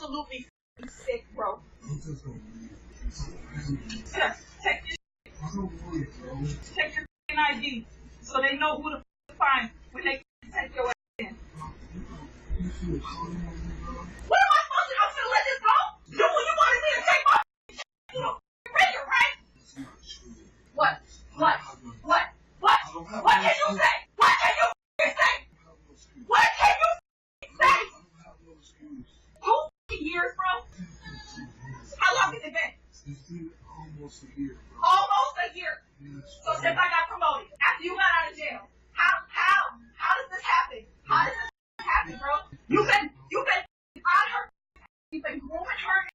absolutely sick, bro. Yes, take your take your ID so they know who to find when they take your ass in. What am I supposed to do? I'm gonna let this go? You wanted me to take my finger, right? What? What? What? What? What can you say? What can you say? What can you say? 2 years, bro? How long has it been? It's been almost a year. Almost a year. So since I got promoted, after you got out of jail, how does this happen? How does this happen, bro? You've been on her, you've been grooming her,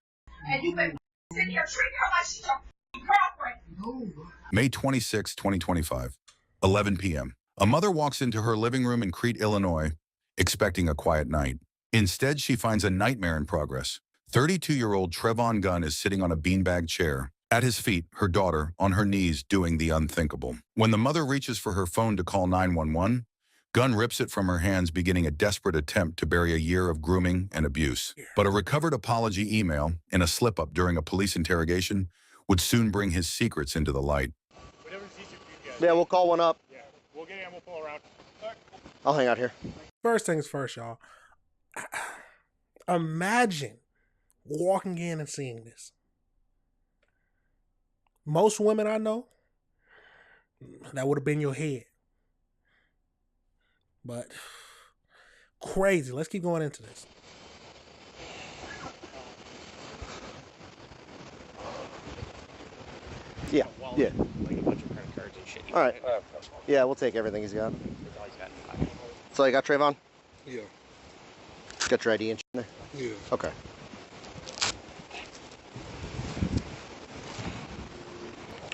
and you've been sitting here treating her like she's your girlfriend. No. May 26, 2025, 11 p.m. A mother walks into her living room in Crete, Illinois, expecting a quiet night. Instead, she finds a nightmare in progress. 32-year-old Trevon Gunn is sitting on a beanbag chair. At his feet, her daughter, on her knees, doing the unthinkable. When the mother reaches for her phone to call 911, Gunn rips it from her hands, beginning a desperate attempt to bury a year of grooming and abuse. But a recovered apology email and a slip-up during a police interrogation would soon bring his secrets into the light. Yeah, we'll call one up. Yeah, we'll get in, we'll pull around. I'll hang out here. First things first, y'all. Imagine walking in and seeing this. Most women I know, that would have been your head. But crazy. Let's keep going into this. Yeah. Yeah. Like a bunch of credit cards and shit. All right. Yeah, we'll take everything he's got. So you got Trayvon? Yeah. Got your ID and shit in there? Yeah. Okay.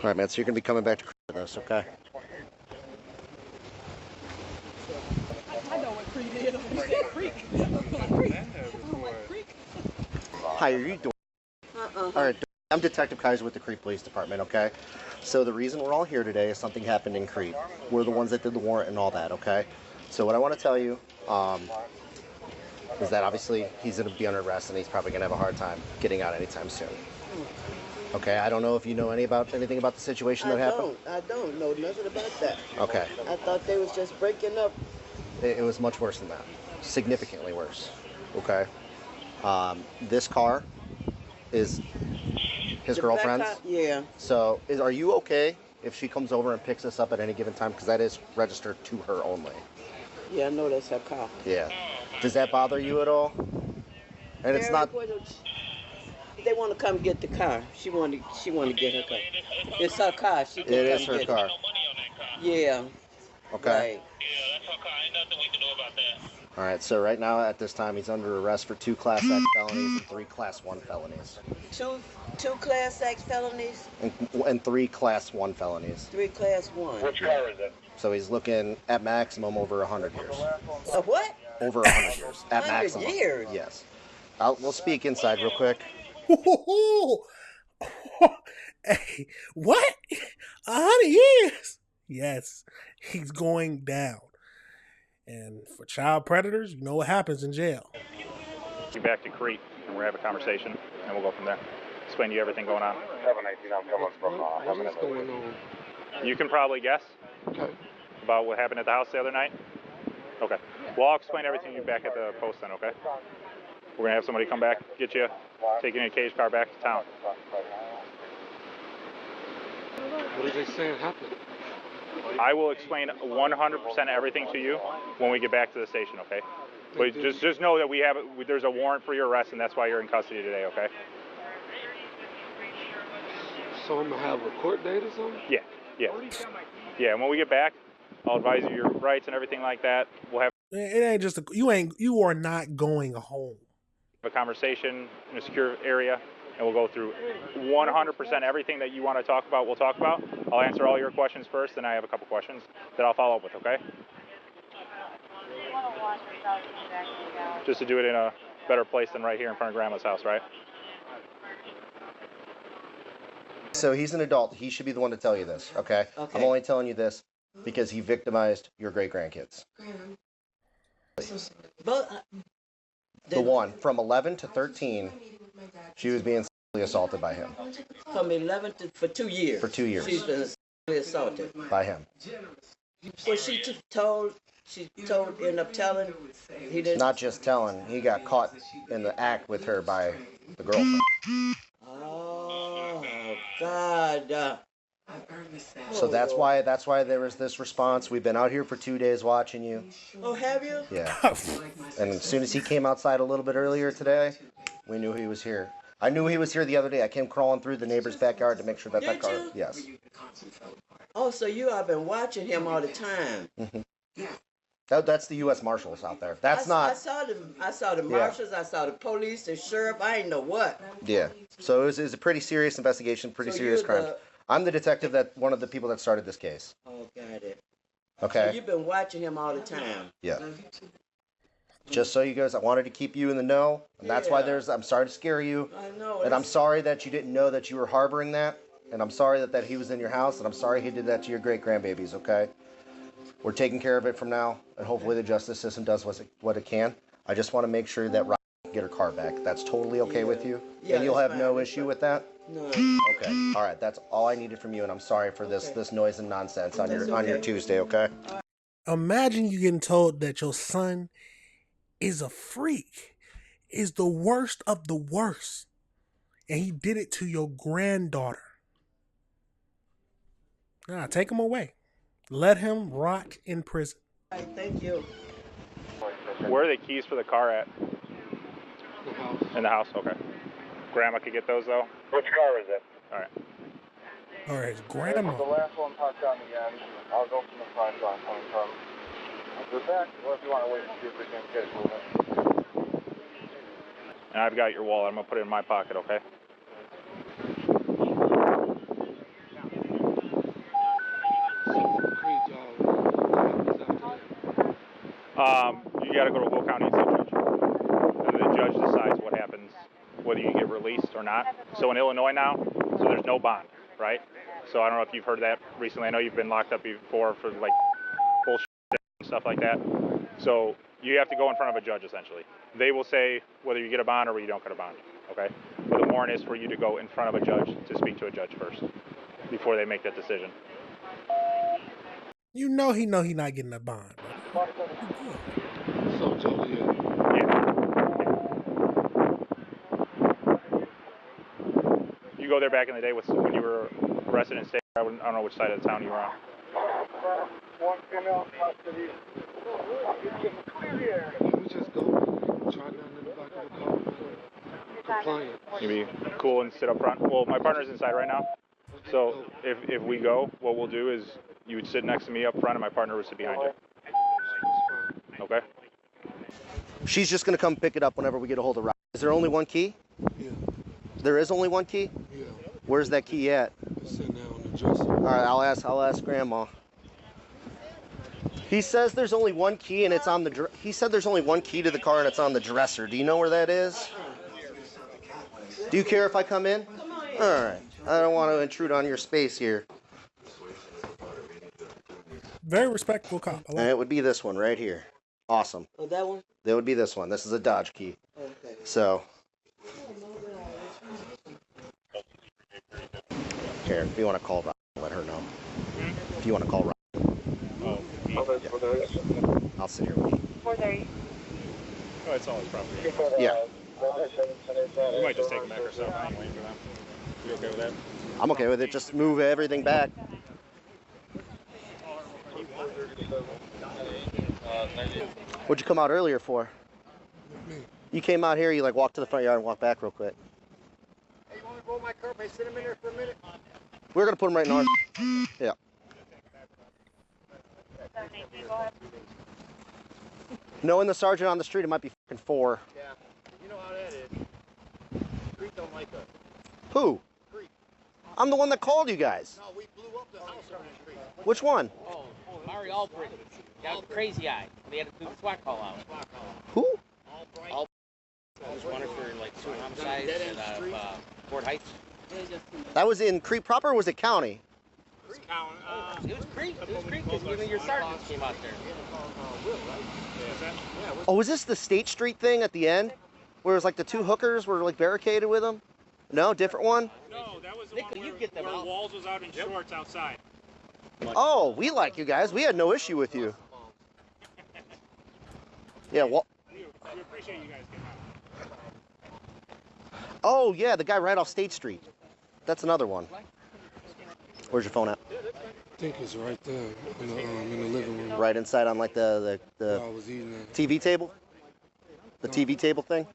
All right, man. So you're gonna be coming back to with us, okay? I know what Creek is. You said Creek. Creek. Hi, are you doing? All right. I'm Detective Kaiser with the Crete Police Department, okay? So the reason we're all here today is something happened in Crete. We're the ones that did the warrant and all that, okay? So what I want to tell you is that obviously he's going to be under arrest and he's probably going to have a hard time getting out anytime soon. Okay, I don't know if you know anything about the situation that happened. I don't know nothing about that. Okay. I thought they was just breaking up. It was much worse than that. Significantly worse. Okay. This car is his girlfriend's. Yeah. So are you okay if she comes over and picks us up at any given time? Because that is registered to her only. Yeah, I know that's her car. Yeah. Does that bother you at all? And it's not. They want to come get the car. She want to get her car. It's her car. She can It come is her get car. Yeah. Okay. Right. Yeah, that's okay. Ain't nothing we can do about that. All right. So right now, at this time, he's under arrest for 2 Class X felonies and 3 Class 1 felonies. Two Class X felonies, And 3 Class 1 felonies. 3 Class 1. Which car is it? So he's looking at maximum over 100 years. A what? Over 100 years. At 100 maximum. years? Yes. We'll speak inside real quick. Hey, what? 100 years? Yes, he's going down. And for child predators, you know what happens in jail. Get back to Crete and we'll have a conversation and we'll go from there. Explain to you everything going on. 718, I'm coming from What is going on? You can probably guess Okay. about what happened at the house the other night. Okay. Well, I'll explain everything to you back at the post then, okay? We're going to have somebody come back, get you, take you in a cage car back to town. What are they saying happened? I will explain 100% everything to you when we get back to the station, okay? But just know that there's a warrant for your arrest, and that's why you're in custody today, okay? So I'm gonna have a court date or something? Yeah. Yeah, and when we get back, I'll advise you your rights and everything like that. We'll have It ain't just you are not going home. a conversation in a secure area, and we'll go through 100% everything that you want to talk about, we'll talk about. I'll answer all your questions first, then I have a couple questions that I'll follow up with, okay? Just to do it in a better place than right here in front of Grandma's house, right? So he's an adult. He should be the one to tell you this, okay? Okay. I'm only telling you this because he victimized your great-grandkids. But The one from 11 to 13, she was being sexually assaulted by him. From 11 to for 2 years. For 2 years. She's been sexually assaulted By him. Well, she ended up telling. He didn't. Not just telling, he got caught in the act with her by the girlfriend. Oh God. So that's why there was this response. We've been out here for 2 days watching you. Oh, have you? Yeah. And as soon as he came outside a little bit earlier today, we knew he was here. I knew he was here the other day. I came crawling through the neighbor's backyard to make sure that Did car. you? Yes. Oh, so you have been watching him all the time. That's the U.S. Marshals out there. That's I not. saw the marshals. I saw the police, the sheriff. I ain't know what. Yeah. So it was a pretty serious investigation, pretty So serious you're crime. the- I'm the detective one of the people that started this case. Oh, got it. Okay. So you've been watching him all the time. Yeah. Just so you guys, I wanted to keep you in the know, and that's why I'm sorry to scare you, I know. and I'm sorry that you didn't know that you were harboring that, and I'm sorry that he was in your house, and I'm sorry he did that to your great-grandbabies, okay? We're taking care of it from now, and hopefully the justice system does what it can. I just want to make sure that Ryan can get her car back. That's totally okay with you? Yeah, And you'll that's have no fine. issue with that? No. Okay. All right, that's all I needed from you, and I'm sorry for this noise and nonsense on your Tuesday, okay? Imagine you getting told that your son is a freak, is the worst of the worst, and he did it to your granddaughter. Nah, take him away. Let him rot in prison. All right, thank you. Where are the keys for the car at? The house. In the house? Okay. Grandma could get those, though? Which car is it? All right. Or his grandma. The last one parked on the end. I'll go from the front door coming from the back, or if you want to wait and see if we can get it moving. And I've got your wallet. I'm going to put it in my pocket, okay? You got to go to Will County and see a judge. And the judge decides what happens, whether you get released or not. So in Illinois now, so there's no bond, right? So I don't know if you've heard that recently. I know you've been locked up before for like bullshit and stuff like that. So you have to go in front of a judge essentially. They will say whether you get a bond or you don't get a bond, okay? But the warrant is for you to go in front of a judge to speak to a judge first before they make that decision. You know he not getting a bond. So Joliet. Yeah. You go there back in the day when you were arrested in state. I don't know which side of the town you were on. One female custody. We just go try down in the back of the car. Compliant. You be cool and sit up front. Well, my partner's inside right now. So if we go, what we'll do is you would sit next to me up front and my partner would sit behind you. Okay? She's just going to come pick it up whenever we get a hold of Ryan. Is there only one key? Yeah. There is only one key? Yeah. Where's that key at? It's sitting there on the dresser. All right, I'll ask Grandma. He says there's only one key and it's on the he said there's only one key to the car and it's on the dresser. Do you know where that is? Do you care if I come in? All right. I don't want to intrude on your space here. Very respectful cop. I like And it would be this one right here. Awesome. Oh, that one? That would be this one. This is a Dodge key. Okay. So. Here, if you want to call Ryan, let her know. If you want to call Ryan. Oh, Yeah. I'll sit here with you. 4:30. Oh, it's all his property. Yeah. We might just take him back ourselves anyway for them. You okay with that? I'm okay with it. Just move everything back. What'd you come out earlier for? You came out here, you like walked to the front yard and walked back real quick. Hey, you want to roll my car? May I sit him in there for a minute? We're gonna put him right in ours. Yeah. Knowing the sergeant on the street, it might be fucking 4. Yeah. You know how that is. Street don't like us. Who? I'm the one that called you guys. No, we blew up the house on the street. Which one? Oh, Mari Albrecht. Got a crazy eye. They had to do the SWAT call out. Who? All was wanted for like 2 homicides at Fort Heights. That was in Crete proper or was it county? It's It was Creek. It was Creek because your sergeants came out there. Oh, was this the State Street thing at the end? Where it was like the two hookers were like barricaded with them? No, different one? No, that was the Nick, one you get them where out. Walls was out in shorts outside. Oh, we like you guys. We had no issue with you. Yeah, well. We appreciate you guys getting out. Oh, yeah, the guy right off State Street. That's another one. Where's your phone at? I think it's right there in the living room. Right inside on like the I was eating at TV table? The TV table thing?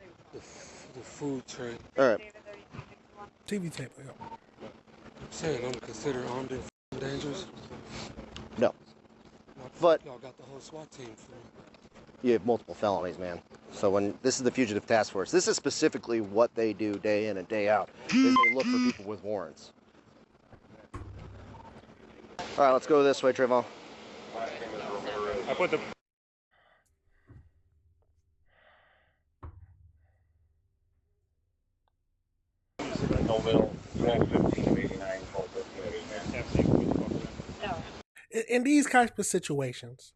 the food tray. All right. TV tape. Yeah. I'm saying I'm considered armed and dangerous. No. But Y'all got the whole SWAT team for me. you have multiple felonies, man. So when this is the Fugitive Task Force, this is specifically what they do day in and day out. Is they look for people with warrants. All right, let's go this way, Trayvon. I put the In these types of situations,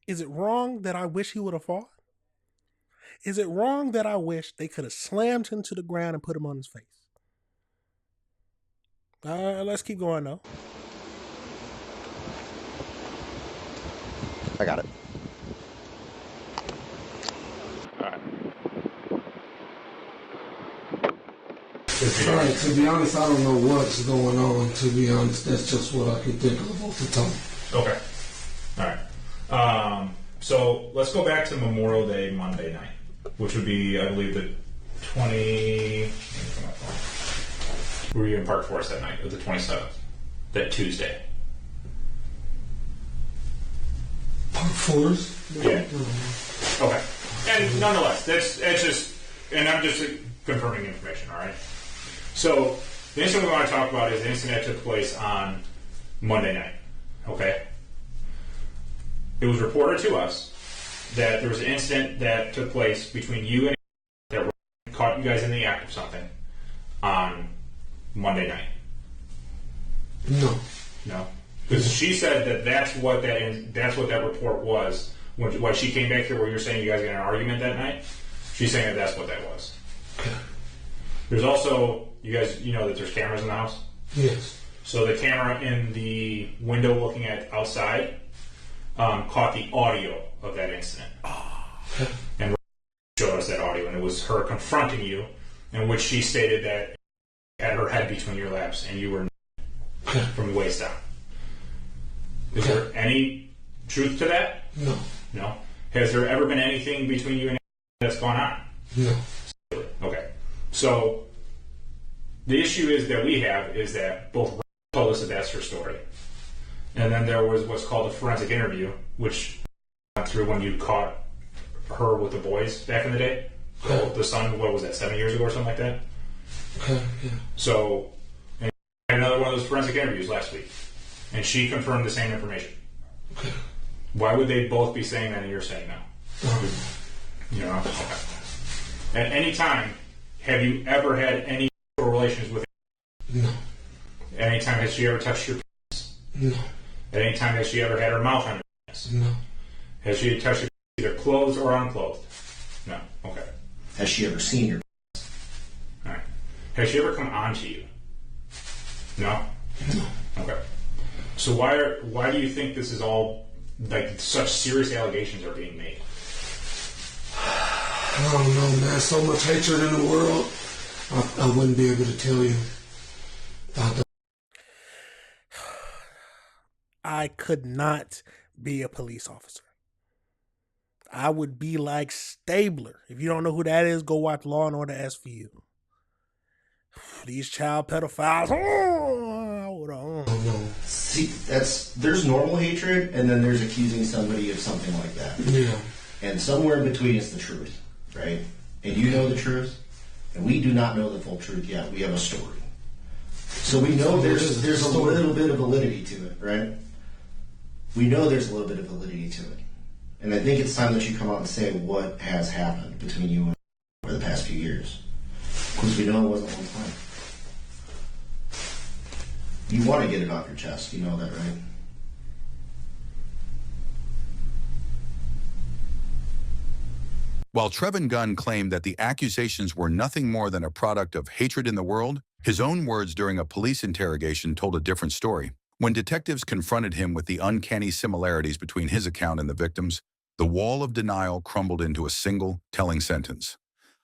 is it wrong that I wish he would have fought? Is it wrong that I wish they could have slammed him to the ground and put him on his face? Let's keep going, though. I got it. All right, to be honest, I don't know what's going on. To be honest, that's just what I can think of off the top. Okay. All right. So let's go back to Memorial Day Monday night, which would be, I believe, the 20. Were you in Park Forest that night? It was the 27th. That Tuesday. Park Forest? Yeah. Okay. And nonetheless, that's just, and I'm just confirming information, all right? So the incident we want to talk about is the incident that took place on Monday night, okay? It was reported to us that there was an incident that took place between you and that caught you guys in the act of something on Monday night. No. No, because she said that that's what that report was. When she came back here, where you're saying you guys got in an argument that night, she's saying that that's what that was. There's also, you guys, you know that there's cameras in the house. Yes. So the camera in the window looking at outside caught the audio of that incident, and showed us that audio, and it was her confronting you, in which she stated that had her head between your laps and you were from the waist down. Is there any truth to that? No. No. Has there ever been anything between you and that's gone on? No. Okay. So the issue is that we have is that both told us that that's her story, and then there was what's called a forensic interview, which went through when you caught her with the boys back in the day. The son, what was that, 7 years ago or something like that? Okay. Yeah. So, and I had another one of those forensic interviews last week, and she confirmed the same information. Okay. Why would they both be saying that and you're saying no? You know? Okay. At any time, have you ever had any relations with her? No. At any time, has she ever touched your penis? No. At any time, has she ever had her mouth on your penis? No. Has she touched your either clothed or unclothed? No. Okay. Has she ever seen your? All right. Has she ever come on to you? No? No. Okay. So why do you think this is all, like, such serious allegations are being made? I don't know, man. So much hatred in the world. I wouldn't be able to tell you. I could not be a police officer. I would be like Stabler. If you don't know who that is, go watch Law and Order SVU. These child pedophiles. See, there's normal hatred, and then there's accusing somebody of something like that. Yeah. And somewhere in between is the truth, right? And you know the truth, and we do not know the full truth yet. We have a story, so we know there's a little bit of validity to it, right? We know there's a little bit of validity to it, and I think it's time that you come out and say what has happened between you and over the past few years, because we know it wasn't one time. You want to get it off your chest, you know that, right? While Trevin Gunn claimed that the accusations were nothing more than a product of hatred in the world, his own words during a police interrogation told a different story. When detectives confronted him with the uncanny similarities between his account and the victim's, the wall of denial crumbled into a single, telling sentence.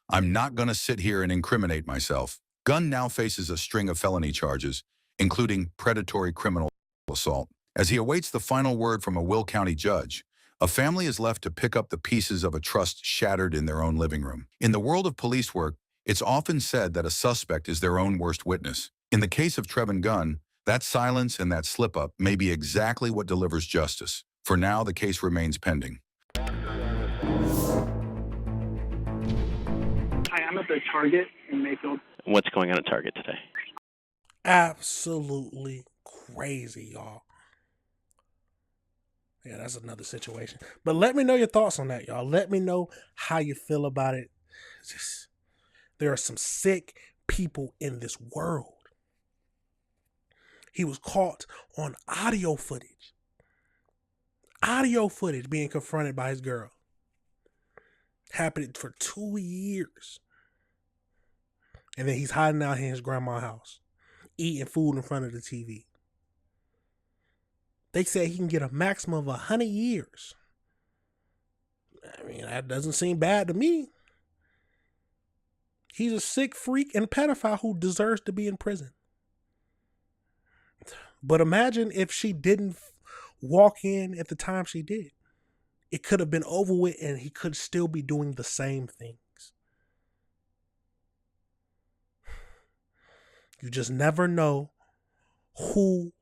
"I'm not going to sit here and incriminate myself." Gunn now faces a string of felony charges, including predatory criminal assault. As he awaits the final word from a Will County judge, a family is left to pick up the pieces of a trust shattered in their own living room. In the world of police work, it's often said that a suspect is their own worst witness. In the case of Trevin Gunn, that silence and that slip-up may be exactly what delivers justice. For now, the case remains pending. Hi, I'm at the Target in Mayfield. What's going on at Target today? Absolutely crazy, y'all. Yeah, that's another situation. But let me know your thoughts on that, y'all. Let me know how you feel about it. Just, there are some sick people in this world. He was caught on audio footage. Audio footage being confronted by his girl. Happened for 2 years. And then he's hiding out in his grandma's house, eating food in front of the TV. They say he can get a maximum of 100 years. I mean, that doesn't seem bad to me. He's a sick freak and pedophile who deserves to be in prison. But imagine if she didn't walk in at the time she did. It could have been over with and he could still be doing the same things. You just never know who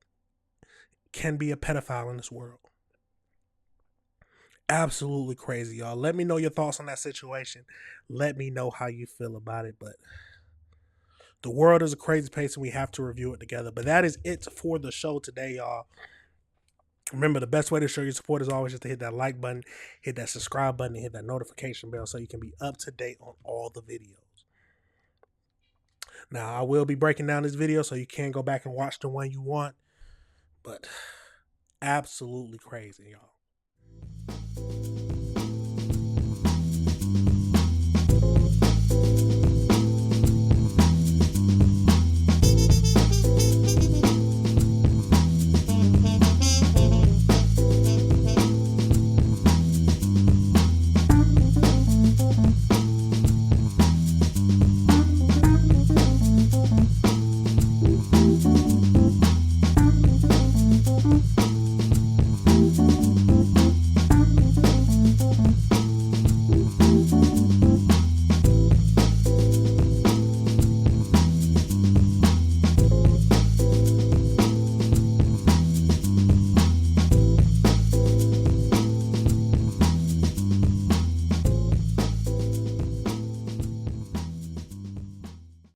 can be a pedophile in this world. Absolutely crazy, y'all. Let me know your thoughts on that situation. Let me know how you feel about it. But the world is a crazy place and we have to review it together. But that is it for the show today, y'all. Remember, the best way to show your support is always just to hit that like button, hit that subscribe button, and hit that notification bell so you can be up to date on all the videos. Now, I will be breaking down this video so you can go back and watch the one you want. But absolutely crazy, y'all.